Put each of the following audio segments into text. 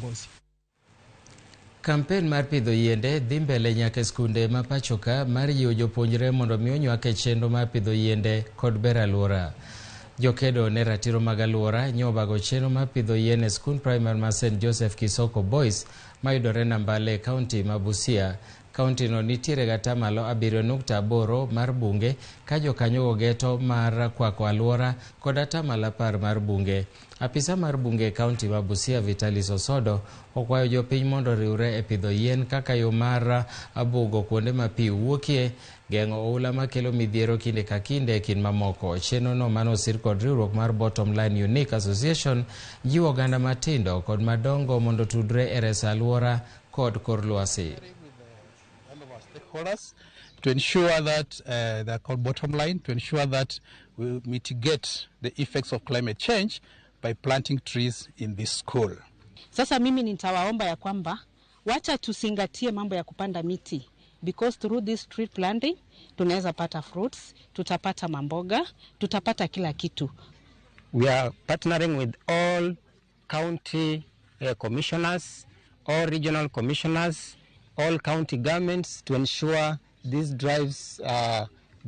viongozi. Kampen mar pidho yiende dhi mbele nyaka skunde ma pachoka mar jiwo jopuonjre mondo mi onywak e chenro mar pidho yiende kod ber aluora. Jokedo ne ratiro mag aluora nyobago chenro mar pidho yien e skund primary ma St. Joseph Kisoko Boys mayudore Nambale kaunti ma Busia. Kaunti no nitiere gata malo 7.8 mar bunge ka jokanyo geto mar kwako aluora kod atamalo 10 mar bunge. Apisa mar bunge kaunti ma Busia Vitalis Osodo okwayo jopiny mondo riwre e pidho yien kaka yo mar abugo kuonde ma pi wuokie, geng'o oula makelo midhiero kinde ka kinde kin mamoko. Chenro no mano sir kod riwruok mar Bottom Line Unique Association jiwo oganda matindo kod madongo mondo tudre e reso aluora kod kor lwasi. To ensure that they're called bottom line, to ensure that we mitigate the effects of climate change by planting trees in this school. Sasa mimi nitawaomba ya kwamba wacha tusingatie mambo ya kupanda miti, because through this tree planting tunaweza pata fruits, tutapata mamboga, tutapata kila kitu. We are partnering with all county commissioners, all regional commissioners, all county governments to ensure these drives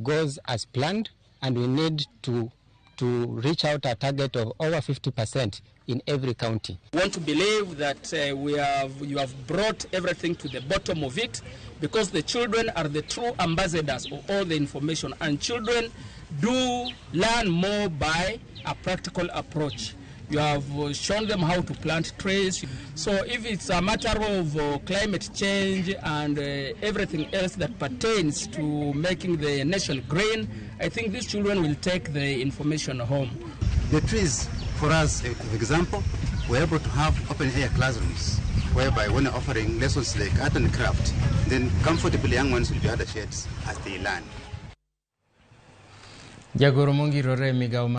goes as planned, and we need to reach out a target of over 50% in every county. We want to believe that you have brought everything to the bottom of it, because the children are the true ambassadors of all the information, and children do learn more by a practical approach. You have shown them how to plant trees. So if it's a matter of climate change and everything else that pertains to making the nation green, I think these children will take the information home. The trees, for us, for example, we're able to have open-air classrooms, whereby when offering lessons like art and craft, then comfortably young ones will be at the shades as they learn. Jagoro Mongi Rore Migago